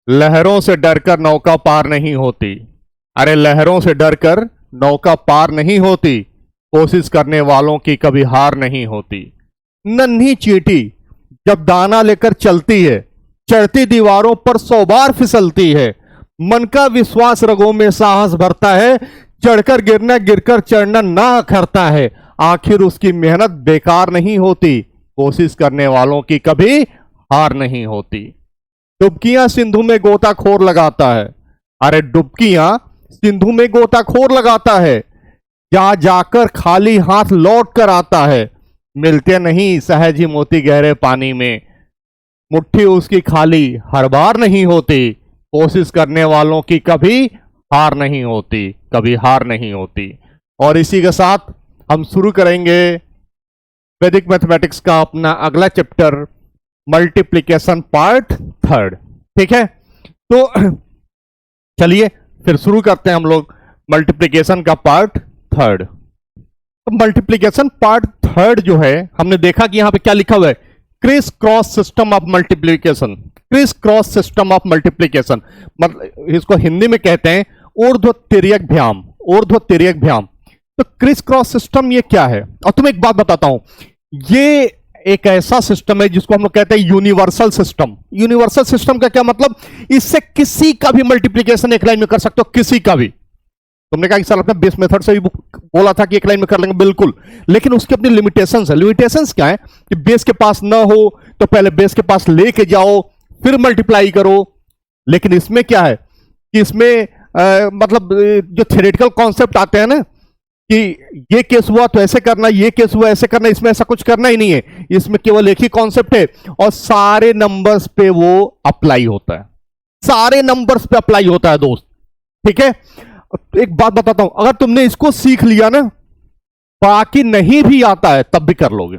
लहरों से डरकर नौका पार नहीं होती। अरे लहरों से डरकर नौका पार नहीं होती, कोशिश करने वालों की कभी हार नहीं होती। नन्ही चींटी जब दाना लेकर चलती है, चढ़ती दीवारों पर 100 बार फिसलती है। मन का विश्वास रगों में साहस भरता है, चढ़कर गिरना गिरकर चढ़ना ना अखरता है। आखिर उसकी मेहनत बेकार नहीं होती, कोशिश करने वालों की कभी हार नहीं होती। डुबकियां सिंधु में गोताखोर लगाता है। अरे डुबकियां सिंधु में गोताखोर लगाता है, जा जाकर खाली हाथ लौट कर आता है। मिलते नहीं सहज ही मोती गहरे पानी में, मुट्ठी उसकी खाली हर बार नहीं होती। कोशिश करने वालों की कभी हार नहीं होती, कभी हार नहीं होती। और इसी के साथ हम शुरू करेंगे वैदिक मैथमेटिक्स का अपना अगला चैप्टर, मल्टीप्लिकेशन पार्ट 3। ठीक है, तो चलिए फिर शुरू करते हैं हम लोग मल्टीप्लिकेशन का पार्ट 3। मल्टीप्लिकेशन पार्ट 3 जो है, हमने देखा कि यहां पे क्या लिखा हुआ है, criss cross system of multiplication. Criss cross system of multiplication मतलब इसको हिंदी में कहते हैं ऊर्ध्व तिर्यक भ्याम, ऊर्ध्व तिर्यक भ्याम। तो क्रिस क्रॉस सिस्टम ये क्या है? और तुम्हें एक बात बताता हूं, ये एक ऐसा सिस्टम है जिसको हम लोग कहते हैं यूनिवर्सल सिस्टम। यूनिवर्सल सिस्टम का क्या मतलब? इससे किसी का भी मल्टीप्लिकेशन एक लाइन में कर सकते हो, किसी का भी। तुमने कहा कि सर अपने बेस मेथड से भी बोला था कि एक लाइन में कर लेंगे, बिल्कुल, लेकिन उसकी अपनी लिमिटेशंस है। लिमिटेशंस क्या है कि बेस के पास ना हो तो पहले बेस के पास लेके जाओ फिर मल्टीप्लाई करो। लेकिन इसमें क्या है कि इसमें मतलब जो थ्योरेटिकल कॉन्सेप्ट आते हैं ना कि ये केस हुआ तो ऐसे करना, ये केस हुआ ऐसे करना, इसमें ऐसा कुछ करना ही नहीं है। इसमें केवल एक ही कॉन्सेप्ट है और सारे नंबर्स पे वो अप्लाई होता है, सारे नंबर्स पे अप्लाई होता है दोस्त। ठीक है, एक बात बताता हूं, अगर तुमने इसको सीख लिया ना, बाकी नहीं भी आता है तब भी कर लोगे।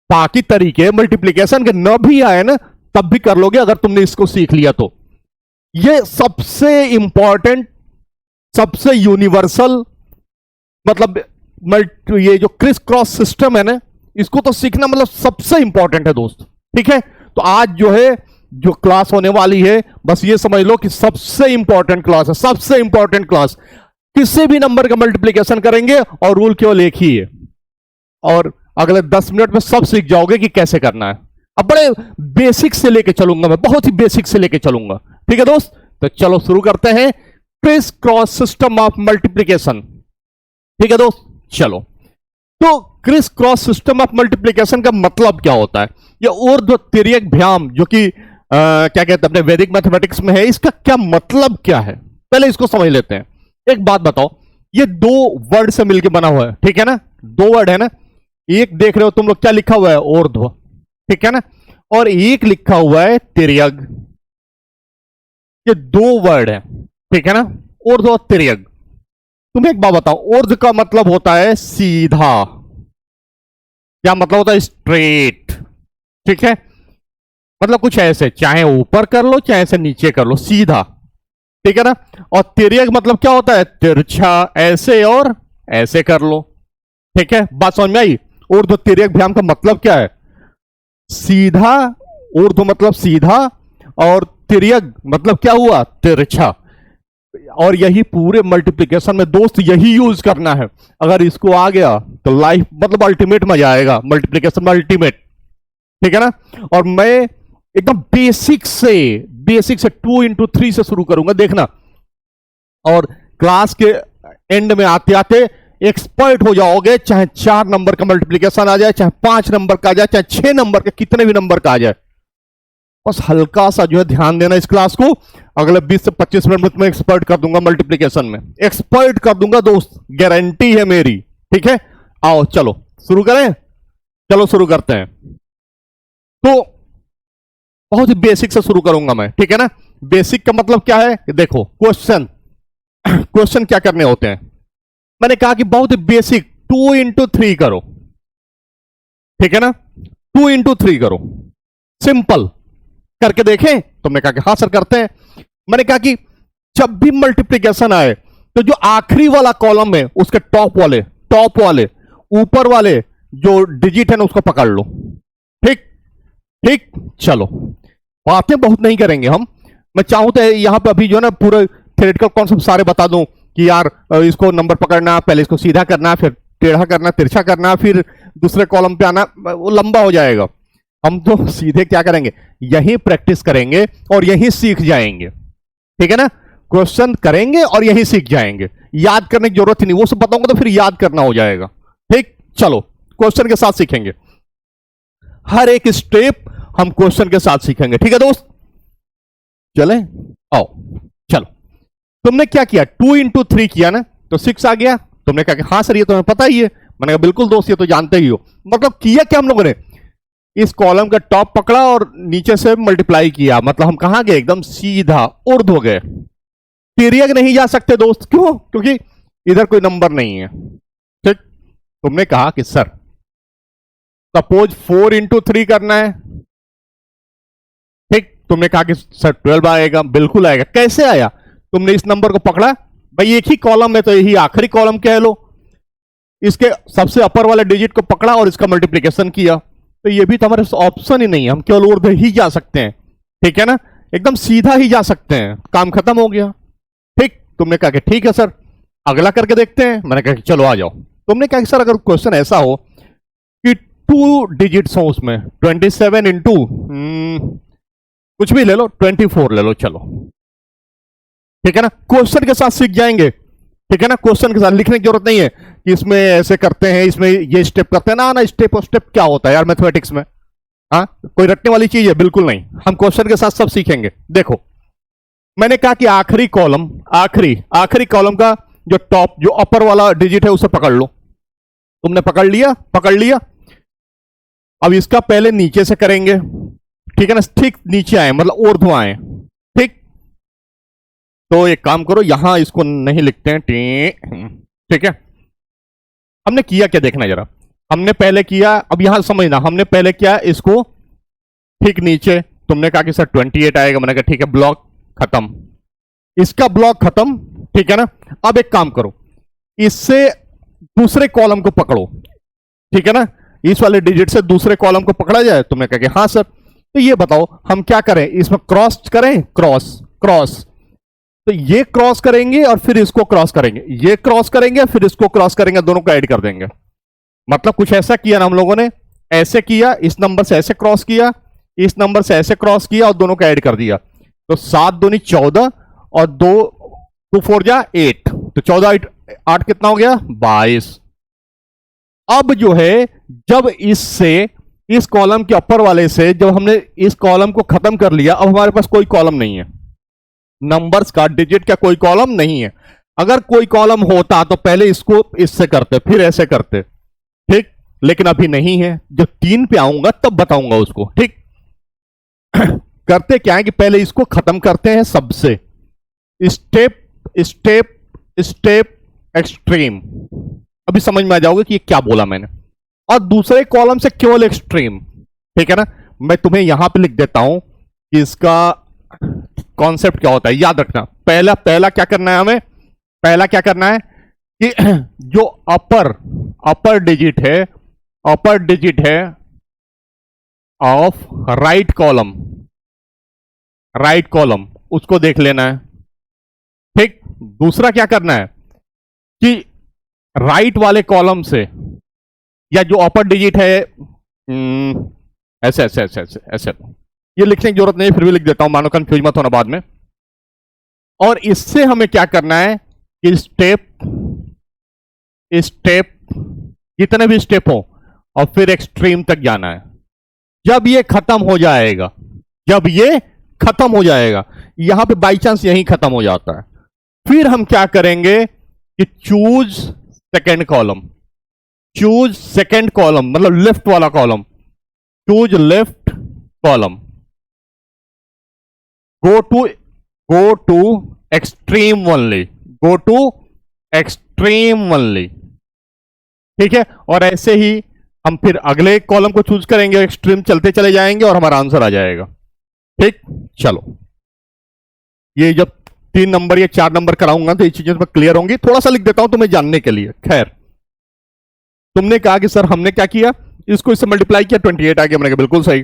बाकी तरीके मल्टीप्लिकेशन के न भी आए ना तब भी कर लोगे अगर तुमने इसको सीख लिया तो। ये सबसे इंपॉर्टेंट, सबसे यूनिवर्सल मतलब ये जो क्रिस क्रॉस सिस्टम है ना, इसको तो सीखना मतलब सबसे इंपॉर्टेंट है दोस्त। ठीक है, तो आज जो है जो क्लास होने वाली है, बस ये समझ लो कि सबसे इंपॉर्टेंट क्लास है, सबसे इंपॉर्टेंट क्लास। किसी भी नंबर का मल्टीप्लिकेशन करेंगे और रूल केवल एक ही है, और अगले 10 मिनट में सब सीख जाओगे कि कैसे करना है। अब बड़े बेसिक से लेके चलूंगा मैं, बहुत ही बेसिक से लेके चलूंगा। ठीक है दोस्त, तो चलो शुरू करते हैं criss cross system of multiplication. ठीक है दोस्त, चलो। तो criss cross system of multiplication का मतलब क्या होता है? ये ऊर्ध्व तिर्यक भ्याम जो कि क्या कहते हैं अपने वैदिक मैथमेटिक्स में है, इसका क्या मतलब क्या है पहले इसको समझ लेते हैं। एक बात बताओ, ये 2 वर्ड से मिलकर बना हुआ है, ठीक है ना, 2 वर्ड है ना। एक देख रहे हो तुम लोग क्या लिखा हुआ है, ऊर्ध्व, ठीक है ना, और एक लिखा हुआ है तिर्यक। ये 2 वर्ड है, ठीक है ना, ऊर्ध्व और तिर्यक। तुम्हें एक बात बताओ, ऊर्ध्व का मतलब होता है सीधा, क्या मतलब होता है? स्ट्रेट। ठीक है, मतलब कुछ ऐसे, चाहे ऊपर कर लो चाहे ऐसे नीचे कर लो, सीधा। ठीक है ना। और तिर्यक मतलब क्या होता है? तिरछा, ऐसे और ऐसे कर लो। ठीक है, बात समझ में आई? ऊर्ध्व तिर्यक भ्याम का मतलब क्या है? सीधा, ऊर्ध्व मतलब सीधा और तिर्यक मतलब क्या हुआ? तिरछा। और यही पूरे मल्टीप्लिकेशन में दोस्त यही यूज करना है। अगर इसको आ गया तो लाइफ मतलब अल्टीमेट मजा आएगा, मल्टीप्लिकेशन में अल्टीमेट। ठीक है ना। और मैं एकदम बेसिक से 2 into 3 से शुरू करूंगा, देखना, और क्लास के एंड में आते आते एक्सपर्ट हो जाओगे। चाहे 4 नंबर का मल्टीप्लिकेशन आ जाए, चाहे 5 नंबर का आ जाए, चाहे 6 नंबर का, कितने भी नंबर का आ जाए, बस हल्का सा जो है ध्यान देना इस क्लास को। अगले 20 से 25 मिनट में मैं एक्सपर्ट कर दूंगा मल्टीप्लिकेशन में, एक्सपर्ट कर दूंगा दोस्त, गारंटी है मेरी। ठीक है, आओ चलो शुरू करें। चलो शुरू करते हैं। तो बहुत ही बेसिक से शुरू करूंगा मैं, ठीक है ना। बेसिक का मतलब क्या है? देखो, क्वेश्चन क्वेश्चन क्या करने होते हैं। मैंने कहा कि बहुत ही बेसिक 2 into 3 करो, ठीक है ना, 2 into 3 करो, सिंपल करके देखें। तुमने कहा कि हाँ सर करते हैं। मैंने कहा कि जब भी मल्टीप्लिकेशन आए तो जो आखिरी वाला कॉलम है उसके टॉप वाले ऊपर वाले जो डिजिट है ना उसको पकड़ लो। ठीक ठीक, चलो बातें बहुत नहीं करेंगे हम। मैं चाहूं तो यहां पे अभी जो है ना पूरे थ्योरेटिकल कॉन्सेप्ट सारे बता दूं कि यार इसको नंबर पकड़ना, पहले इसको सीधा करना, फिर टेढ़ा करना, तिरछा करना, फिर दूसरे कॉलम पे आना, वो लंबा हो जाएगा। हम तो सीधे क्या करेंगे, यही प्रैक्टिस करेंगे और यही सीख जाएंगे। ठीक है ना, क्वेश्चन करेंगे और यही सीख जाएंगे, याद करने की जरूरत ही नहीं। वो सब बताऊंगा तो फिर याद करना हो जाएगा। ठीक, चलो क्वेश्चन के साथ सीखेंगे, हर एक स्टेप हम क्वेश्चन के साथ सीखेंगे। ठीक है दोस्त, चले आओ। चलो, तुमने क्या किया, 2 into 3 किया ना, तो 6 आ गया। तुमने कहा कि हाँ सर ये तो हमें पता ही है। मैंने कहा बिल्कुल दोस्त, ये तो जानते ही हो। मतलब किया क्या हम लोगों ने, इस कॉलम का टॉप पकड़ा और नीचे से मल्टीप्लाई किया। मतलब हम कहां गए, एकदम सीधा उर्द हो गए। तिर्यक नहीं जा सकते दोस्त, क्यों, क्योंकि इधर कोई नंबर नहीं है। ठीक, तुमने कहा कि सर सपोज 4 into 3 करना है। ठीक, तुमने कहा कि सर 12 आएगा। बिल्कुल आएगा। कैसे आया, तुमने इस नंबर को पकड़ा, भाई एक ही कॉलम है तो यही आखिरी कॉलम कह लो, इसके सबसे अपर वाले डिजिट को पकड़ा और इसका मल्टीप्लिकेशन किया। तो ये भी तो हमारे ऑप्शन ही नहीं है, हम केवल ऊर्ध्व ही जा सकते हैं। ठीक है ना, एकदम सीधा ही जा सकते हैं, काम खत्म हो गया। ठीक, तुमने कहा कि ठीक है सर अगला करके देखते हैं। मैंने कहा कि चलो आ जाओ। तुमने कहा कि सर अगर क्वेश्चन ऐसा हो कि 2 डिजिट्स हो उसमें, 27 into कुछ भी ले लो, 24 ले लो, चलो। ठीक है ना, क्वेश्चन के साथ सीख जाएंगे। ठीक है ना, क्वेश्चन के साथ, लिखने की जरूरत नहीं है कि इसमें ऐसे करते हैं, इसमें ये स्टेप करते हैं ना। ना स्टेप और स्टेप क्या होता है यार मैथमेटिक्स में, हाँ कोई रटने वाली चीज है, बिल्कुल नहीं। हम क्वेश्चन के साथ सब सीखेंगे। देखो, मैंने कहा कि आखिरी कॉलम, आखिरी कॉलम का जो टॉप, जो अपर वाला डिजिट है उसे पकड़ लो। तुमने पकड़ लिया, पकड़ लिया। अब इसका पहले नीचे से करेंगे। ठीक है ना, ठीक नीचे आए, मतलब ऊर्ध्व आए। ठीक, तो एक काम करो, यहां इसको नहीं लिखते हैं, ठीक है। हमने किया क्या देखना जरा, हमने पहले किया, अब यहां समझना, हमने पहले किया इसको ठीक नीचे। तुमने कहा कि सर 28 आएगा। मैंने कहा ठीक है, ब्लॉक खत्म, इसका ब्लॉक खत्म। ठीक है ना, अब एक काम करो, इससे दूसरे कॉलम को पकड़ो। ठीक है ना, इस वाले डिजिट से दूसरे कॉलम को पकड़ा जाए। तुमने कहा कि हाँ सर। तो ये बताओ हम क्या करें, इसमें क्रॉस करें, क्रॉस क्रॉस, तो ये क्रॉस करेंगे और फिर इसको क्रॉस करेंगे, ये क्रॉस करेंगे फिर इसको क्रॉस करेंगे, दोनों को ऐड कर देंगे। मतलब कुछ ऐसा किया ना हम लोगों ने, ऐसे किया, इस नंबर से ऐसे क्रॉस किया, इस नंबर से ऐसे क्रॉस किया और दोनों को ऐड कर दिया। तो 7 दूनी 14 और 2 4 जा 8, तो 14 8 कितना हो गया, 22। अब जो है, जब इससे, इस कॉलम के अपर वाले से जब हमने इस कॉलम को खत्म कर लिया, अब हमारे पास कोई कॉलम नहीं है, नंबर्स का, डिजिट का कोई कॉलम नहीं है। अगर कोई कॉलम होता तो पहले इसको इससे करते, फिर ऐसे करते। ठीक, लेकिन अभी नहीं है, जब 3 पे आऊंगा तब बताऊंगा उसको। ठीक, करते क्या है कि पहले इसको खत्म करते हैं सबसे, स्टेप स्टेप स्टेप एक्सट्रीम। अभी समझ में आ जाओगे कि ये क्या बोला मैंने। और दूसरे कॉलम से केवल एक्सट्रीम। ठीक है ना, मैं तुम्हें यहां पे लिख देता हूं कि इसका कॉन्सेप्ट क्या होता है, याद रखना। पहला क्या करना है हमें, पहला क्या करना है कि जो अपर डिजिट है ऑफ राइट कॉलम, उसको देख लेना है। ठीक, दूसरा क्या करना है कि राइट वाले कॉलम से, या जो अपर डिजिट है, ऐसे ऐसे ऐसे ऐसे ऐसे, ये लिखने की जरूरत नहीं, फिर भी लिख देता हूं, मानो कंफ्यूज मत होना बाद में। और इससे हमें क्या करना है कि स्टेप जितने भी स्टेप हो और फिर एक्सट्रीम तक जाना है। जब ये खत्म हो जाएगा, यहां पे बाई चांस यही खत्म हो जाता है, फिर हम क्या करेंगे कि चूज सेकेंड कॉलम, मतलब लेफ्ट वाला column, choose left column, go to extreme only, ठीक है। और ऐसे ही हम फिर अगले कॉलम को चूज करेंगे, एक्सट्रीम चलते चले जाएंगे और हमारा आंसर आ जाएगा। ठीक, चलो, ये जब 3 नंबर या 4 नंबर कराऊंगा तो ये चीजें मैं क्लियर होंगी। थोड़ा सा लिख देता हूं तुम्हें जानने के लिए। खैर, तुमने कहा कि सर हमने क्या किया, इसको इससे मल्टीप्लाई किया, 28 आ गया। मैंने कहा बिल्कुल सही।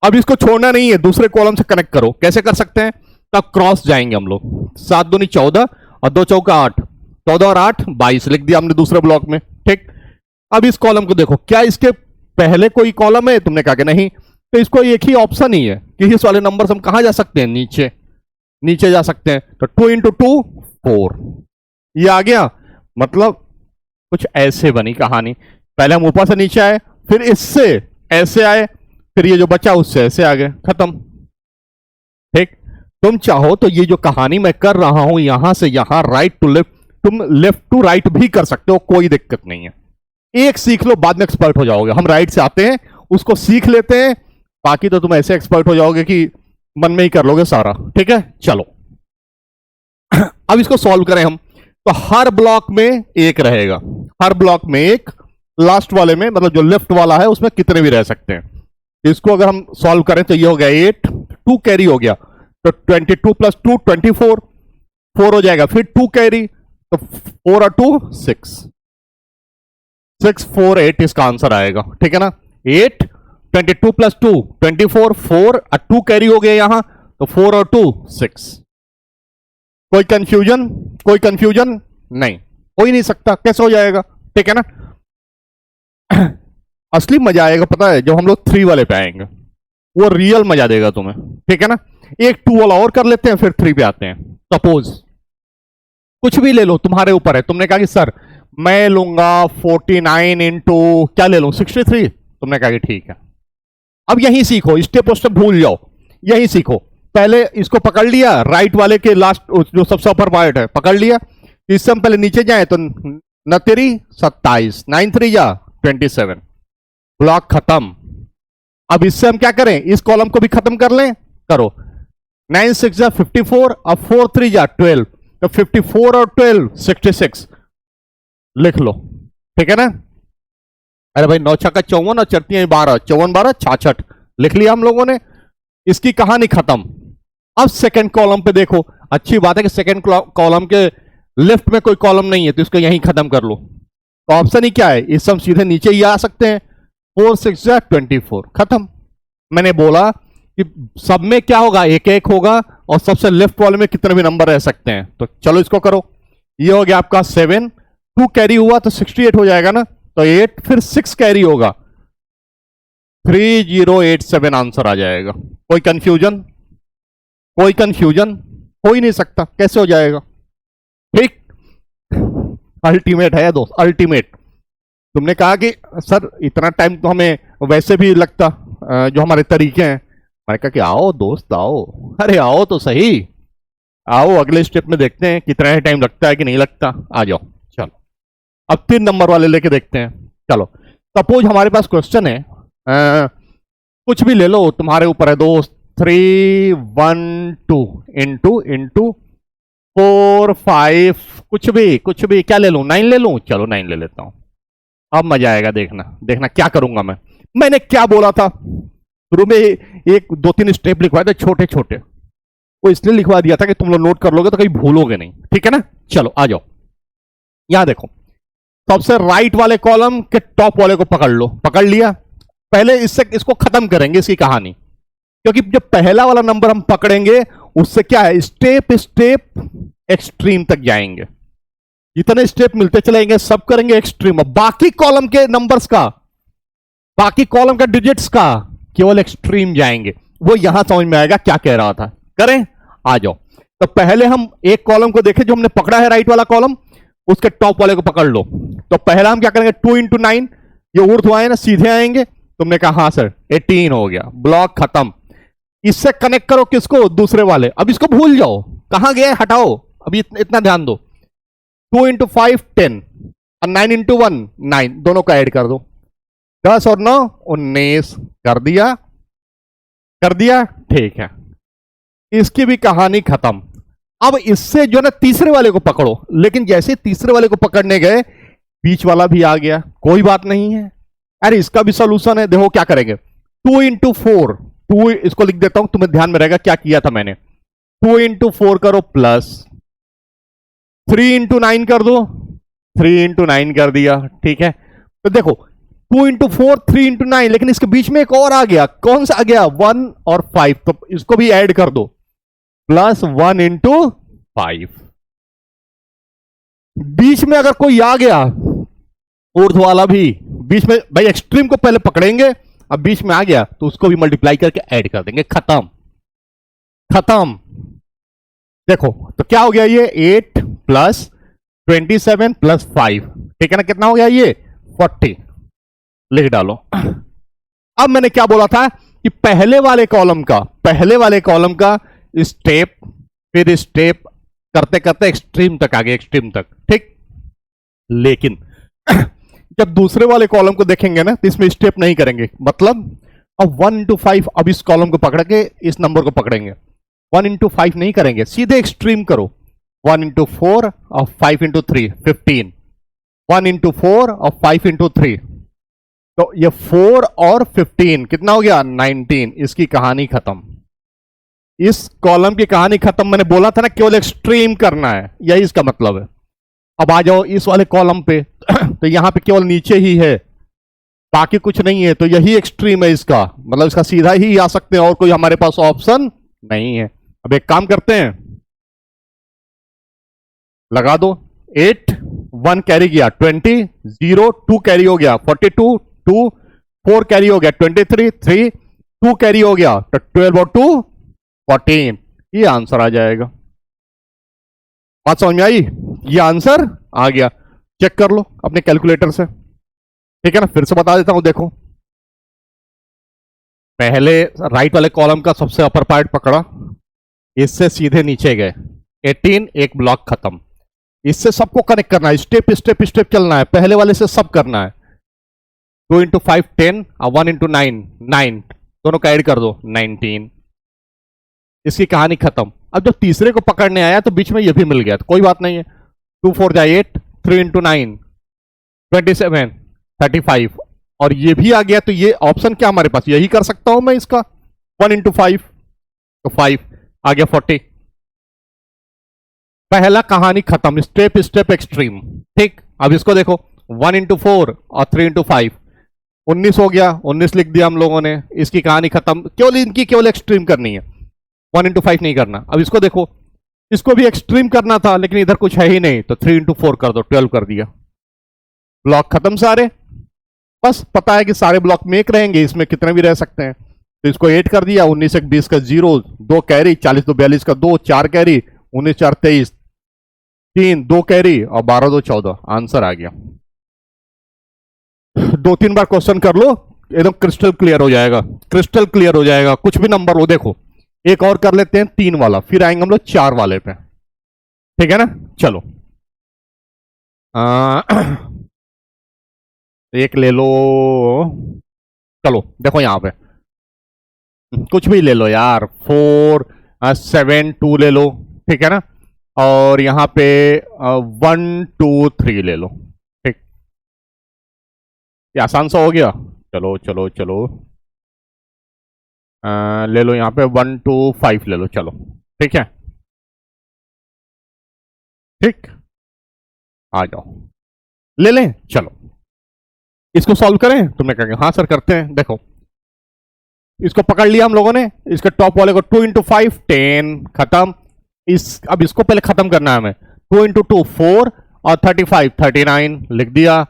अब इसको छोड़ना नहीं है, दूसरे कॉलम से कनेक्ट करो। कैसे कर सकते हैं? तब क्रॉस जाएंगे हम लोग। 7 दूनी 14 और 2 चौका 8, 14 और 8 22 लिख दिया हमने दूसरे ब्लॉक में। ठीक, अब इस कॉलम को देखो, क्या इसके पहले कोई कॉलम है? तुमने कहा कि नहीं, तो इसको एक ही ऑप्शन ही है कि इस वाले नंबर से हम कहां जा सकते हैं? नीचे, नीचे जा सकते हैं। तो 2 इंटू 2 4, ये आ गया। मतलब कुछ ऐसे बनी कहानी। पहले हम ऊपर से नीचे आए, फिर इससे ऐसे आए, फिर ये जो बचा उससे ऐसे आ गए, खत्म। ठीक, तुम चाहो तो ये जो कहानी मैं कर रहा हूं यहां से यहां, राइट टू लेफ्ट, तुम लेफ्ट टू राइट भी कर सकते हो, कोई दिक्कत नहीं है। एक सीख लो, बाद में एक्सपर्ट हो जाओगे। हम राइट से आते हैं, उसको सीख लेते हैं, बाकी तो तुम ऐसे एक्सपर्ट हो जाओगे कि मन में ही कर लोगे सारा। ठीक है, चलो अब इसको सॉल्व करें हम। तो हर ब्लॉक में एक रहेगा, हर ब्लॉक में एक, लास्ट वाले में मतलब जो लेफ्ट वाला है उसमें कितने भी रह सकते हैं। इसको अगर हम सॉल्व करें तो ये हो गया 8, 2 कैरी हो गया, तो 22 प्लस 2 24, 4 हो जाएगा, फिर 2 कैरी, तो 4 और 2 6, 6 4 8 इसका आंसर आएगा। ठीक है ना, 8, 22 प्लस 2 24, 4 और 2 कैरी हो गया यहां, तो 4 और 2 6। कोई कंफ्यूजन? कोई कंफ्यूजन नहीं, हो ही नहीं सकता, कैसे हो जाएगा? ठीक है ना। असली मजा आएगा पता है जब हम लोग 3 वाले पे आएंगे, वो रियल मजा देगा तुम्हें। ठीक है ना, एक 2 वाला और कर लेते हैं, फिर 3 पे आते हैं। सपोज कुछ भी ले लो, तुम्हारे ऊपर है। तुमने कहा कि सर मैं लूंगा 49 इंटू क्या ले लूं, 63। तुमने कहा कि ठीक है। अब यहीं सीखो, स्टेप स्टेप भूल जाओ, यहीं सीखो। पहले इसको पकड़ लिया, राइट वाले के लास्ट जो सबसे ऊपर पार्ट है पकड़ लिया, इससे हम पहले नीचे जाए तो 9 27, 9 3 जा 27, ब्लॉक खत्म। अब इससे हम क्या करें, इस कॉलम को भी खत्म कर लें, करो। 9 6 जा 54 और 4 3 जा 12, तो 54 और 12 66 लिख लो। ठीक है ना। अरे भाई 9 छक्का 54 और चरतियां 12, 54 12 66 लिख लिया हम लोगों ने। इसकी कहानी खत्म। अब सेकंड कॉलम पे देखो, अच्छी बात है कि सेकंड कॉलम के लेफ्ट में कोई कॉलम नहीं है, तो इसको यहीं खत्म कर लो। तो ऑप्शन ही क्या है, इससे हम सीधे नीचे ही आ सकते हैं। 4 6 जा 24, खत्म। मैंने बोला कि सब में क्या होगा, एक एक होगा, और सबसे लेफ्ट वाले में कितने भी नंबर रह सकते हैं। तो चलो इसको करो। ये हो गया आपका 7, 2 कैरी हुआ तो 68 हो जाएगा ना, तो 8 फिर 6 कैरी होगा, 3087 आंसर आ जाएगा। कोई कंफ्यूजन? कोई कंफ्यूजन हो ही नहीं सकता, कैसे हो जाएगा? ठीक, अल्टीमेट है दोस्त, अल्टीमेट। तुमने कहा कि सर इतना टाइम तो हमें वैसे भी लगता, जो हमारे तरीके हैं। मैंने कहा कि आओ दोस्त आओ, अरे आओ तो सही, आओ अगले स्टेप में देखते हैं कितना टाइम लगता है कि नहीं लगता। आ जाओ चलो, अब 3 नंबर वाले लेके देखते हैं। चलो सपोज हमारे पास क्वेश्चन है, कुछ भी ले लो, तुम्हारे ऊपर है दोस्त। 3 1 2 इंटू 4 5, कुछ भी क्या ले लूं, 9 ले लूं, चलो 9 ले लेता हूं। अब मजा आएगा, देखना देखना क्या करूंगा मैं। मैंने क्या बोला था शुरू में, एक 2-3 स्टेप लिखवाए थे छोटे छोटे, वो इसलिए लिखवा दिया था कि तुम लोग नोट कर लोगे तो कहीं भूलोगे नहीं। ठीक है ना, चलो आ जाओ। यहां देखो, सबसे राइट वाले कॉलम के टॉप वाले को पकड़ लो, पकड़ लिया। पहले इसको खत्म करेंगे इसकी कहानी, क्योंकि जब पहला वाला नंबर हम पकड़ेंगे उससे क्या है, स्टेप स्टेप एक्सट्रीम तक जाएंगे। जितने स्टेप मिलते चलेंगे सब करेंगे एक्सट्रीम। बाकी कॉलम के नंबर्स का, बाकी कॉलम का डिजिट्स का केवल एक्सट्रीम जाएंगे। वो यहां समझ में आएगा क्या कह रहा था। करें, आ जाओ। तो पहले हम एक कॉलम को देखें जो हमने पकड़ा है, राइट वाला कॉलम, उसके टॉप वाले को पकड़ लो। तो पहला हम क्या करेंगे, 2 इंटू 9, ये ऊर्ध्व आए ना, सीधे आएंगे। तुमने कहा हाँ सर, 18 हो गया, ब्लॉक खत्म। इससे कनेक्ट करो किसको, दूसरे वाले। अब इसको भूल जाओ, कहां गए हटाओ, अभी इतना ध्यान दो। 2 इंटू 5 10 और 9 इंटू 1 9, दोनों का ऐड कर दो। 10 और 9 19 कर दिया, कर दिया, ठीक है। इसकी भी कहानी खत्म। अब इससे जो ना तीसरे वाले को पकड़ो, लेकिन जैसे तीसरे वाले को पकड़ने गए बीच वाला भी आ गया। कोई बात नहीं है, अरे इसका भी सॉल्यूशन है। देखो क्या करेंगे, 2 इंटू 4, 2 इसको लिख देता हूं, तुम्हें ध्यान में रहेगा क्या किया था मैंने। 2 इंटू 4 करो प्लस 3 इंटू 9 कर दो, 3 इंटू 9 कर दिया, ठीक है। तो देखो 2 into 4 3 into 9, लेकिन इसके बीच में एक और आ गया, कौन सा आ गया? 1 और 5, तो इसको भी ऐड कर दो, प्लस 1 into 5। बीच में अगर कोई आ गया ऊर्ध्व वाला भी, बीच में भाई एक्सट्रीम को पहले पकड़ेंगे, अब बीच में आ गया तो उसको भी मल्टीप्लाई करके ऐड कर देंगे, खत्म खत्म। देखो तो क्या हो गया, ये 8 प्लस 27 प्लस 5, ठीक है ना, कितना हो गया ये? 40। लिख डालो। अब मैंने क्या बोला था कि पहले वाले कॉलम का स्टेप फिर स्टेप करते करते एक्सट्रीम तक आ गए, एक्सट्रीम तक, ठीक। लेकिन जब दूसरे वाले कॉलम को देखेंगे ना तो इसमें स्टेप नहीं करेंगे, मतलब अब 1 into 5, अब इस कॉलम को पकड़ के इस नंबर को पकड़ेंगे, 1 into 5 नहीं करेंगे, सीधे एक्सट्रीम करो। 1 into 4 और 5 into 3 15, 1 into 4 और 5 into 3, तो ये 4 और 15 कितना हो गया? 19। इसकी कहानी खत्म, इस कॉलम की कहानी खत्म। मैंने बोला था ना केवल एक्सट्रीम करना है, यही इसका मतलब है। अब आ जाओ इस वाले कॉलम पे तो यहां पे केवल नीचे ही है, बाकी कुछ नहीं है, तो यही एक्सट्रीम है इसका, मतलब इसका सीधा ही आ सकते हैं, और कोई हमारे पास ऑप्शन नहीं है। अब एक काम करते हैं, लगा दो, 8 1 कैरी गया 20, 0 2 कैरी हो गया 42, 2 4 कैरी हो गया 23, 3 2 कैरी हो गया तो 12 और 2 14, ये आंसर आ जाएगा। बात समझ में आई? ये आंसर आ गया, चेक कर लो अपने कैलकुलेटर से, ठीक है ना। फिर से बता देता हूं, देखो पहले राइट वाले कॉलम का सबसे अपर पार्ट पकड़ा, इससे सीधे नीचे गए 18, एक ब्लॉक खत्म। इससे सबको कनेक्ट करना है, स्टेप स्टेप स्टेप चलना है, पहले वाले से सब करना है। 2 into 5 10 और 1 into 9 9, दोनों का ऐड कर दो 19। इसकी कहानी खत्म। अब जब तीसरे को पकड़ने आया तो बीच में ये भी मिल गया, तो कोई बात नहीं है। 2 4 जा 8, 3 into 9 27 35, और ये भी आ गया, तो ये ऑप्शन क्या हमारे पास, यही कर सकता हूं मैं इसका। 1 into 5 तो 5 आ गया 40। पहला कहानी खत्म, स्टेप स्टेप एक्सट्रीम, ठीक। अब इसको देखो, 1 into 4 और 3 into 5 19 हो गया, 19 लिख दिया हम लोगों ने, इसकी कहानी खत्म। केवल इनकी केवल एक्सट्रीम करनी है, 1 into 5 नहीं करना। अब इसको देखो, इसको भी एक्सट्रीम करना था, लेकिन इधर कुछ है ही नहीं, तो 3 into 4 कर दो, 12 कर दिया, ब्लॉक खत्म सारे। बस पता है कि सारे ब्लॉक में एक रहेंगे, इसमें कितने भी रह सकते हैं, तो इसको 8 कर दिया। 19 1 20 का 0, 2 कैरी, 40 2 42 का 2, 4 कैरी, 19 4 23, 3 2 कैरी और 12 2 14, आंसर आ गया। 2-3 बार क्वेश्चन कर लो, एकदम क्रिस्टल क्लियर हो जाएगा, क्रिस्टल क्लियर हो जाएगा। कुछ भी नंबर हो, देखो एक और कर लेते हैं 3 वाला, फिर आएंगे हम लोग 4 वाले पे, ठीक है ना। चलो एक ले लो, चलो देखो यहां पे कुछ भी ले लो यार, 4 7 2 ले लो, ठीक है ना, और यहां पे 1 2 3 ले लो, ठीक। ये आसान सा हो गया। चलो चलो चलो ले लो यहां पे 1 2 5 ले लो, चलो ठीक है, ठीक। आ जाओ ले लें, चलो इसको सॉल्व करें। तुमने कहा हाँ सर करते हैं। देखो इसको पकड़ लिया हम लोगों ने, इसके टॉप वाले को 2 into 5 10, खत्म। अब इसको पहले खत्म करना है हमें। 2 into 2 4 और 35 39 लिख दिया।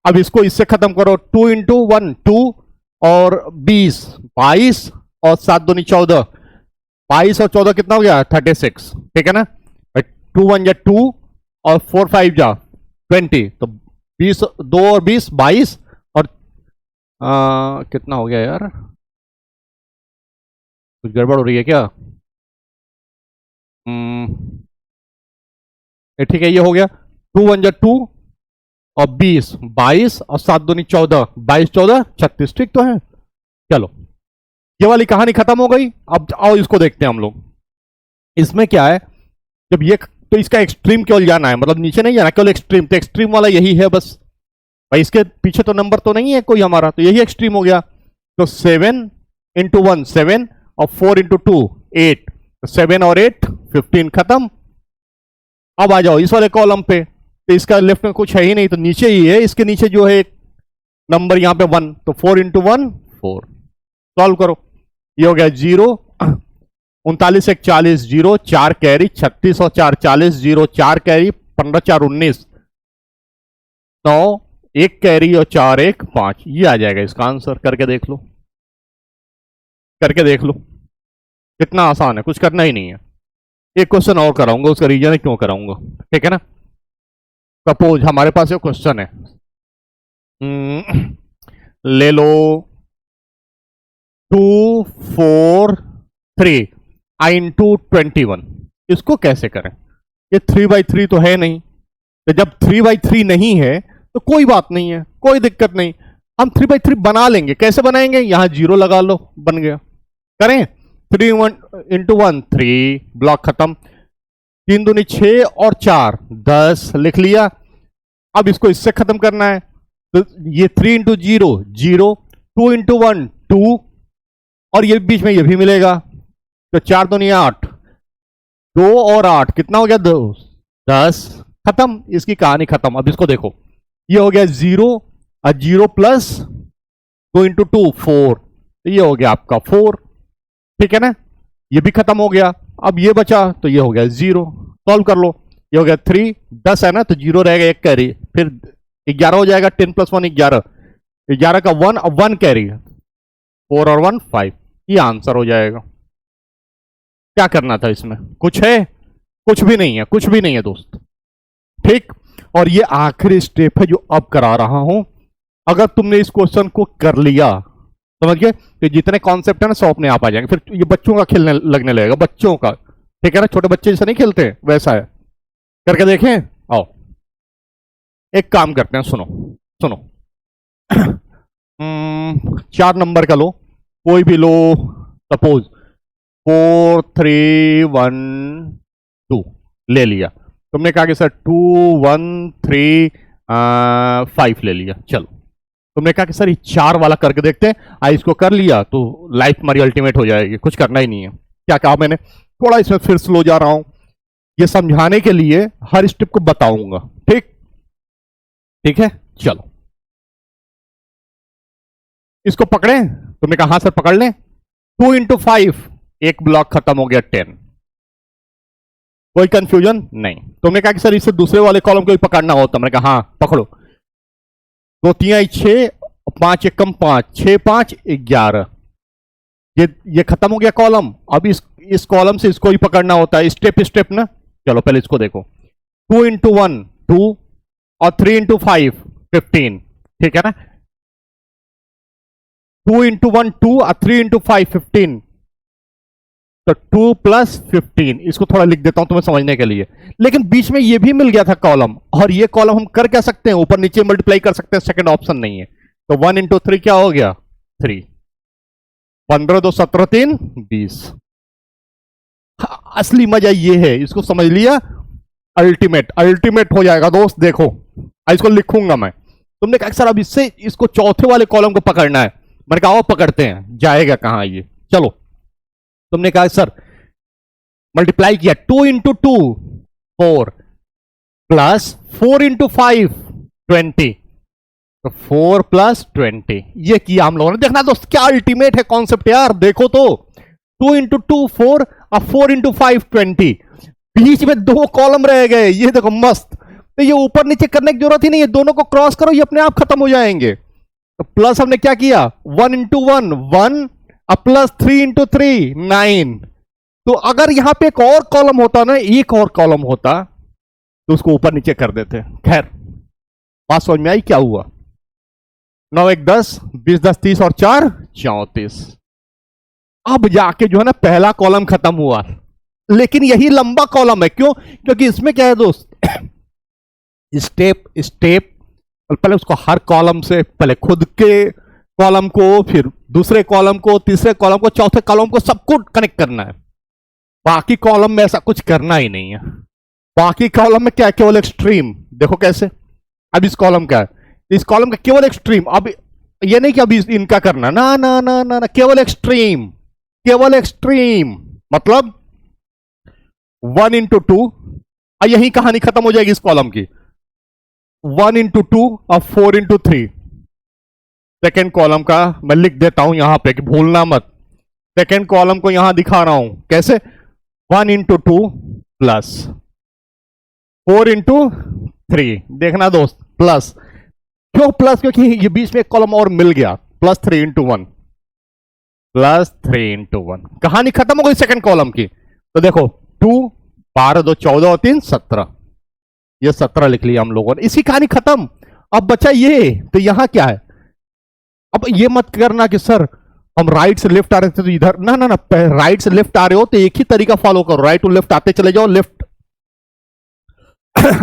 अब इसको इससे खत्म करो, 2 into 1 2 और 20 22 और 7 2 14, 22 और 14 कितना हो गया 36, ठीक है ना। 2 1 जा 2 और 4 5 जा 20, तो 20 2 और 20 22 और कितना हो गया यार, कुछ गड़बड़ हो रही है क्या? ठीक है, ये हो गया 2 1 जा 2 और 20 22 और 7 2 14, 22 14 36, ठीक तो है। चलो ये वाली कहानी खत्म हो गई। अब आओ इसको देखते हैं हम लोग। इसमें क्या है, जब ये तो इसका एक्सट्रीम केवल जाना है, मतलब नीचे नहीं जाना, केवल एक्सट्रीम। तो एक्सट्रीम वाला यही है बस भाई, इसके पीछे तो नंबर तो नहीं है कोई हमारा, तो यही एक्सट्रीम हो गया। तो 7 into 1 7 और 4 into 2 8, 7 और 8 15, खत्म। अब आ जाओ इस वाले कॉलम पे, तो इसका लेफ्ट में कुछ है ही नहीं, तो नीचे ही है, इसके नीचे जो है नंबर यहां पे 1, तो 4 इंटू 1 4। सॉल्व करो, ये हो गया 0, 39 एक 40, 0 4 कैरी, 36 और 4 40, 0 4 कैरी, 15 4 19, 9 1 कैरी और 4 1 5। ये आ जाएगा इसका आंसर। करके देख लो, करके देख लो, कितना आसान है, कुछ करना ही नहीं है। एक क्वेश्चन और कराऊंगा, उसका रीजन क्यों कराऊंगा, ठीक है ना। सपोज हमारे पास ये क्वेश्चन है, ले लो 2 4 3 आई इंटू 21। इसको कैसे करें, ये 3/3 तो है नहीं, तो जब 3/3 नहीं है तो कोई बात नहीं है, कोई दिक्कत नहीं, हम 3/3 बना लेंगे। कैसे बनाएंगे, यहां 0 लगा लो, बन गया। करें 3 1 इंटू 1 3, ब्लॉक खत्म। 3 दूनी 6 और 4 10, लिख लिया। अब इसको इससे खत्म करना है, तो ये 3 इंटू 0 0, 2 इंटू 1 2, और ये बीच में ये भी मिलेगा, तो 4 दूनी 8, 2 और 8 कितना हो गया, 2 10, खत्म, इसकी कहानी खत्म। अब इसको देखो, ये हो गया 0 और 0 प्लस 2 इंटू 2 4, तो ये हो गया आपका 4, ठीक है ना। ये भी खत्म हो गया। अब ये बचा, तो ये हो गया 0। सॉल्व कर लो, ये हो गया 3, 10 है ना, तो 0 रहेगा, 1 कैरी, फिर 11 हो जाएगा, 10 प्लस 1 11, 11 का 1, अब 1 कैरी, 4 और 1 5, ये आंसर हो जाएगा। क्या करना था इसमें, कुछ है, कुछ भी नहीं है, कुछ भी नहीं है दोस्त, ठीक। और ये आखिरी स्टेप है जो अब करा रहा हूं। अगर तुमने इस क्वेश्चन को कर लिया, समझ गए, तो जितने कॉन्सेप्ट है ना सब अपने आप आ जाएंगे। फिर ये बच्चों का खेलने लगने लगेगा, बच्चों का, ठीक है ना, छोटे बच्चे जैसे नहीं खेलते वैसा है। करके देखें, आओ एक काम करते हैं, सुनो सुनो 4 नंबर का लो, कोई भी लो, सपोज 4 3 1 2 ले लिया। तुमने कहा कि सर 2 1 3 5 ले लिया। चलो, तुमने कहा कि सर ये 4 वाला करके देखते हैं, इसको कर लिया तो लाइफ हमारी अल्टीमेट हो जाएगी, कुछ करना ही नहीं है। क्या कहा मैंने, थोड़ा इसमें फिर स्लो जा रहा हूं, ये समझाने के लिए हर स्टेप को बताऊंगा, ठीक, ठीक है। चलो इसको पकड़े, तुमने कहा हाँ सर पकड़ लें। 2 इंटू 5, एक ब्लॉक खत्म हो गया 10, कोई कंफ्यूजन नहीं। तुमने कहा कि सर इससे दूसरे वाले कॉलम को भी पकड़ना होता, मैंने कहा हाँ पकड़ो। 2 3 6, 5 1 5, 6 5 11, ये खत्म हो गया कॉलम। अब इस कॉलम से इसको ही पकड़ना होता है, स्टेप स्टेप ना। चलो पहले इसको देखो, 2 इंटू 1 2, और 3 इंटू 5 15, ठीक है ना। 2 इंटू 1 2 और 3 इंटू 5 15, तो 2 प्लस 15, इसको थोड़ा लिख देता हूं तुम्हें समझने के लिए। लेकिन बीच में ये भी मिल गया था कॉलम, और ये कॉलम हम कर क्या सकते हैं, ऊपर नीचे मल्टीप्लाई कर सकते हैं, सेकंड ऑप्शन नहीं है। तो 1 इंटू 3 क्या हो गया 3, 15 2 17 3 20। असली मजा ये है, इसको समझ लिया, अल्टीमेट अल्टीमेट हो जाएगा दोस्त। देखो इसको लिखूंगा मैं। तुमने कहा सर अब इससे इसको चौथे वाले कॉलम को पकड़ना है, मैंने कहा पकड़ते हैं, जाएगा कहां ये। चलो, तुमने कहा सर मल्टीप्लाई किया, 2 इंटू 2 4, प्लस 4 इंटू 5 20, तो 4 प्लस 20, ये किया हम लोगों ने। देखना दोस्त क्या अल्टीमेट है कॉन्सेप्ट यार, देखो तो 2 इंटू 2 4 और 4 इंटू 5 20, बीच में 2 कॉलम रह गए, ये देखो मस्त। तो ये ऊपर नीचे करने की जरूरत ही नहीं है, दोनों को क्रॉस करो, ये अपने आप खत्म हो जाएंगे। तो प्लस हमने क्या किया, 1 इंटू 1 1, अब प्लस 3 इंटू 3 9। तो अगर यहां पे एक और कॉलम होता ना, एक और कॉलम होता, तो उसको ऊपर नीचे कर देते। खैर बात समझ में आई क्या हुआ। 9 1 10, 20 10 30 और 4 34। अब जाके जो है ना पहला कॉलम खत्म हुआ, लेकिन यही लंबा कॉलम है। क्यों, क्योंकि इसमें क्या है दोस्त, स्टेप स्टेप, पहले उसको हर कॉलम से, पहले खुद के कॉलम को, फिर दूसरे कॉलम को, तीसरे कॉलम को, चौथे कॉलम को, सबको कनेक्ट करना है। बाकी कॉलम में ऐसा कुछ करना ही नहीं है। बाकी कॉलम में क्या है, केवल एक स्ट्रीम। देखो कैसे, अब इस कॉलम का है, इस कॉलम का केवल एक स्ट्रीम। अब ये नहीं कि अभी इनका करना, ना ना ना ना, ना, केवल एक स्ट्रीम, केवल एक स्ट्रीम। मतलब 1 इंटू 2, यही कहानी खत्म हो जाएगी इस कॉलम की। 1 इंटू 2 और 4 इंटू 3, सेकेंड कॉलम का मैं लिख देता हूं यहां पे कि भूलना मत। सेकेंड कॉलम को यहां दिखा रहा हूं कैसे, 1 into 2 प्लस 4 into 3। देखना दोस्त, प्लस क्यों प्लस, क्योंकि ये बीच में एक कॉलम और मिल गया, +3 into 1, +3 into 1। कहानी खत्म हो गई सेकंड कॉलम की। तो देखो 2, 12, 2, 14 और 3, 17। ये 17 लिख लिया हम लोगों ने, इसी कहानी खत्म। अब बचा ये, तो यहां क्या है। अब ये मत करना कि सर हम राइट से लेफ्ट आ रहे थे तो इधर, ना ना ना, राइट से लेफ्ट आ रहे हो तो एक ही तरीका फॉलो करो, राइट टू लेफ्ट आते चले जाओ, लेफ्ट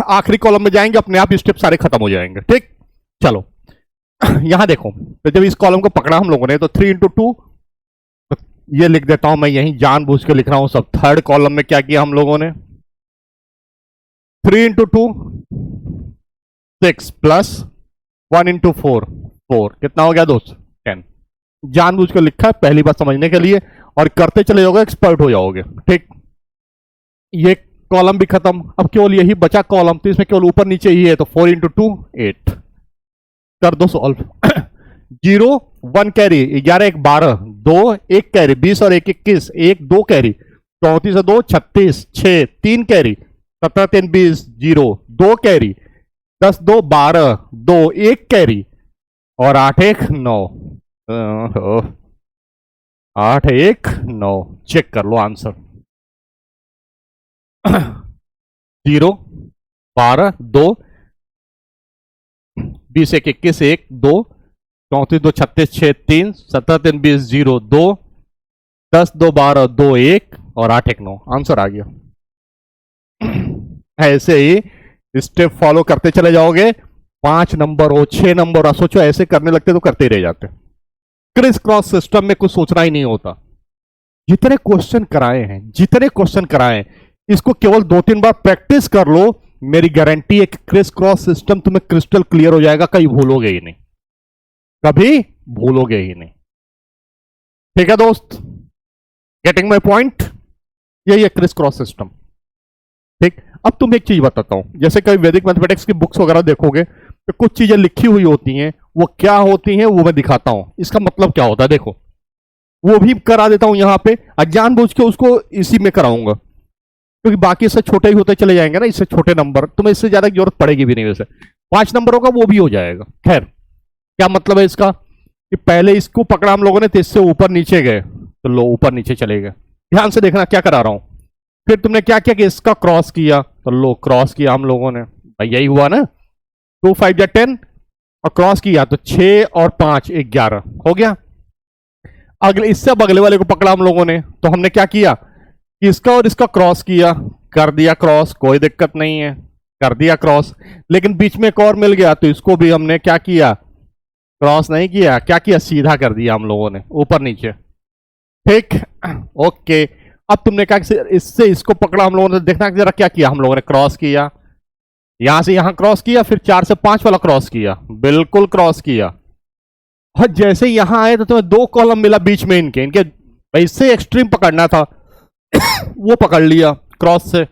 आखिरी कॉलम में जाएंगे, अपने आप स्टेप सारे खत्म हो जाएंगे। ठीक, चलो यहां देखो, तो जब इस कॉलम को पकड़ा हम लोगों ने तो 3 into 2, तो ये लिख देता हूं मैं, यहीं जानबूझ के लिख रहा हूं सब। थर्ड कॉलम में क्या किया हम लोगों ने, 3 into 2 6 प्लस 1 into 4 4, कितना हो गया दोस्त, 10। जानबूझ के लिखा है पहली बार समझने के लिए, और करते चले जाओगे एक्सपर्ट हो जाओगे। ठीक, ये कॉलम भी खत्म, अब केवल यही बचा कॉलम, तो इसमें केवल ऊपर नीचे ही है, तो 4 into 2 8, कर दो सॉल्व। 0 1 कैरी, 11 1 12, 2 1 कैरी, 20 और 1 21, 1 2 कैरी, 34 और 2 36, 6 3 कैरी, 17 3 20, 0 2 कैरी, 10 2 12, 2 1 कैरी, और 8 1 9। 8 1 9, चेक कर लो आंसर। 0 12 2 20 1 21 1 2 34 2 36 6 3 17 3 20 0 2 10 2 12 2 1 और 8 1 9, आंसर आ गया। ऐसे ही स्टेप फॉलो करते चले जाओगे, 5 नंबर हो 6 नंबर हो, सोचो ऐसे करने लगते तो करते ही रह जाते। क्रिस क्रॉस सिस्टम में कुछ सोचना ही नहीं होता। जितने क्वेश्चन कराए हैं, इसको केवल 2-3 बार प्रैक्टिस कर लो, मेरी गारंटी है कि क्रिस क्रॉस सिस्टम तुम्हें क्रिस्टल क्लियर हो जाएगा, कहीं भूलोगे ही नहीं, कभी भूलोगे ही नहीं। ठीक है दोस्त, गेटिंग माई पॉइंट, यही है क्रिस क्रॉस सिस्टम। ठीक, अब तुम एक चीज बताता हूं, जैसे कभी वैदिक मैथमेटिक्स की बुक्स वगैरह देखोगे तो कुछ चीजें लिखी हुई होती हैं, वो क्या होती हैं वो मैं दिखाता हूं, इसका मतलब क्या होता है देखो, वो भी करा देता हूं यहां पे, जानबूझ के उसको इसी में कराऊंगा, क्योंकि बाकी इससे छोटे ही होते चले जाएंगे ना, इससे छोटे नंबर, तुम्हें इससे ज्यादा जरूरत पड़ेगी भी नहीं। वैसे 5 नंबरों का वो भी हो जाएगा। खैर, क्या मतलब है इसका, कि पहले इसको पकड़ा हम लोगों ने तो इससे ऊपर नीचे गए, तो लो ऊपर नीचे चले गए। ध्यान से देखना क्या करा रहा हूं। फिर तुमने क्या किया कि इसका क्रॉस किया, तो लो क्रॉस किया हम लोगों ने, भाई यही हुआ ना, 2 5 या 10, और क्रॉस किया तो 6 और 5 11 हो गया। अगले इससे अब अगले वाले को पकड़ा हम लोगों ने, तो हमने क्या किया, इसका और इसका क्रॉस किया, कर दिया क्रॉस, कोई दिक्कत नहीं है, कर दिया क्रॉस। लेकिन बीच में एक और मिल गया, तो इसको भी हमने क्या किया, क्रॉस नहीं किया, क्या किया, सीधा कर दिया हम लोगों ने, ऊपर नीचे। ठीक, ओके। अब तुमने क्या, इससे इसको पकड़ा हम लोगों ने, देखना जरा क्या किया हम लोगों ने, क्रॉस किया, यहां से यहां क्रॉस किया, फिर 4 से 5 वाला क्रॉस किया, बिल्कुल क्रॉस किया। और जैसे यहां आए तो तुम्हें 2 कॉलम मिला बीच में, इनके भाई इससे एक्सट्रीम पकड़ना था वो पकड़ लिया क्रॉस से,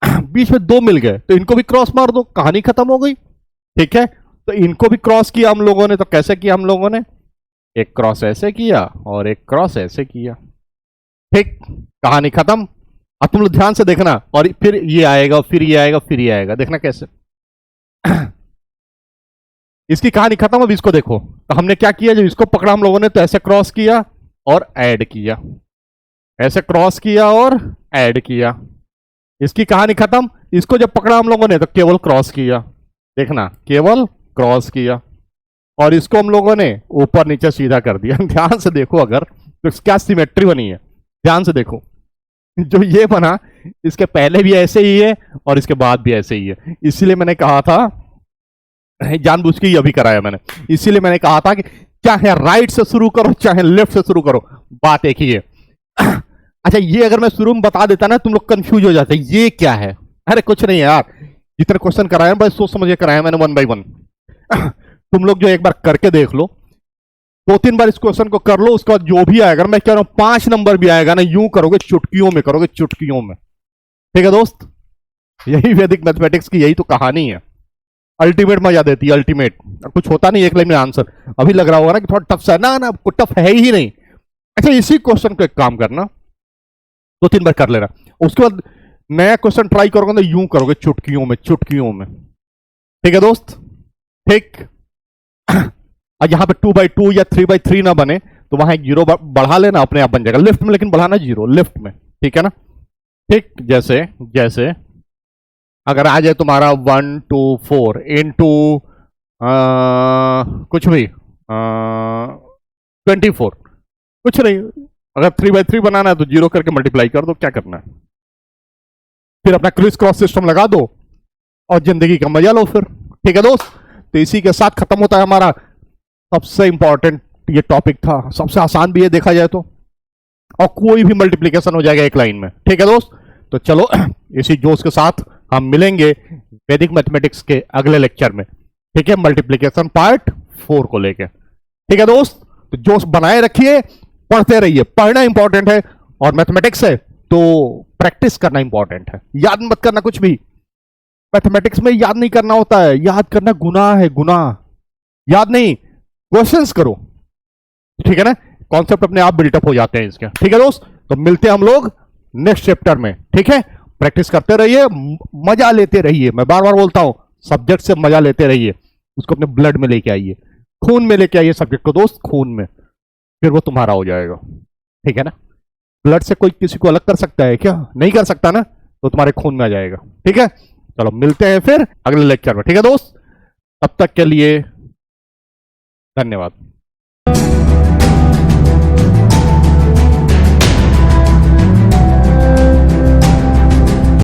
बीच में 2 मिल गए तो इनको भी क्रॉस मार दो, कहानी खत्म हो गई। ठीक है, तो इनको भी क्रॉस किया हम लोगों ने, तो कैसे किया हम लोगों ने, एक क्रॉस ऐसे किया और एक क्रॉस ऐसे किया। ठीक, कहानी खत्म। अब तुम लोग ध्यान से देखना, और फिर ये आएगा, फिर ये आएगा, फिर ये आएगा, देखना कैसे। इसकी कहानी खत्म। अब इसको देखो, तो हमने क्या किया, जब इसको पकड़ा हम लोगों ने तो ऐसे क्रॉस किया और ऐड किया, ऐसे क्रॉस किया और ऐड किया, इसकी कहानी खत्म। इसको जब पकड़ा हम लोगों ने तो केवल क्रॉस किया, देखना केवल क्रॉस किया, और इसको हम लोगों ने ऊपर नीचे सीधा कर दिया। ध्यान से देखो अगर, तो क्या सिमेट्री बनी है, ध्यान से देखो, जो ये बना इसके पहले भी ऐसे ही है और इसके बाद भी ऐसे ही है। इसीलिए मैंने कहा था, जानबूझ के ही अभी कराया मैंने, इसीलिए मैंने कहा था कि चाहे राइट से शुरू करो चाहे लेफ्ट से शुरू करो, बात एक ही है। अच्छा, ये अगर मैं शुरू में बता देता ना, तुम लोग कंफ्यूज हो जाते, ये क्या है। अरे कुछ नहीं है यार, जितने क्वेश्चन कराए हैं बस सोच समझ के कराए मैंने, 1 by 1। तुम लोग जो एक बार करके देख लो, 2-3 बार इस क्वेश्चन को कर लो, उसके बाद जो भी आएगा, मैं कह रहा हूं 5 नंबर भी आएगा ना, यूं करोगे, चुटकियों में करोगे, चुटकियों में। ठीक है दोस्त, यही वैदिक मैथमेटिक्स की यही तो कहानी है। अल्टीमेट मजा देती है, अल्टीमेट। कुछ होता नहीं एक लाइन में आंसर। अभी लग रहा होगा ना कि थोड़ा टफ सा है, ना ना टफ है ही नहीं। अच्छा, इसी क्वेश्चन को एक काम करना, 2-3 बार कर लेना, उसके बाद नया क्वेश्चन ट्राई करोगे तो यूं करोगे, चुटकियों में, चुटकियों में। ठीक है दोस्त, ठीक। और यहां पे 2/2 या 3/3 ना बने तो वहां एक 0 बढ़ा लेना, अपने आप बन जाएगा लिफ्ट में, लेकिन बढ़ाना 0 लिफ्ट में, ठीक है ना। ठीक, जैसे जैसे अगर आ जाए तुम्हारा 1 2 4 इंटू कुछ भी 24, कुछ नहीं, अगर 3/3 बनाना है तो 0 करके मल्टीप्लाई कर दो, क्या करना है, फिर अपना क्रिस क्रॉस सिस्टम लगा दो और जिंदगी का मजा लो फिर। ठीक है दोस्त, तो इसी के साथ खत्म होता है हमारा सबसे इंपॉर्टेंट ये टॉपिक था, सबसे आसान भी है देखा जाए तो, और कोई भी मल्टीप्लीकेशन हो जाएगा एक लाइन में। ठीक है दोस्त, तो चलो इसी जोश के साथ हम मिलेंगे वैदिक मैथमेटिक्स के अगले लेक्चर में। ठीक है, मल्टीप्लीकेशन पार्ट 4 को लेके। ठीक है दोस्त, तो जोश बनाए रखिए, पढ़ते रहिए, पढ़ना इंपॉर्टेंट है, और मैथमेटिक्स है तो प्रैक्टिस करना इंपॉर्टेंट है। याद मत करना कुछ भी, मैथमेटिक्स में याद नहीं करना होता है, याद करना गुनाह है, गुनाह। याद नहीं, क्वेश्चंस करो। ठीक है ना, कॉन्सेप्ट अपने आप बिल्टअप हो जाते हैं इसके। ठीक है दोस्त, तो मिलते हैं हम लोग नेक्स्ट चैप्टर में। ठीक है, प्रैक्टिस करते रहिए, मजा लेते रहिए, मैं बार बार बोलता हूं, सब्जेक्ट से मजा लेते रहिए, उसको अपने ब्लड में लेके आइए, खून में लेके आइए सब्जेक्ट को दोस्त, खून में, फिर वो तुम्हारा हो जाएगा। ठीक है ना, ब्लड से कोई किसी को अलग कर सकता है क्या? नहीं कर सकता ना, तो तुम्हारे खून में आ जाएगा। ठीक है, चलो मिलते हैं फिर अगले लेक्चर में। ठीक है दोस्त, तब तक के लिए धन्यवाद।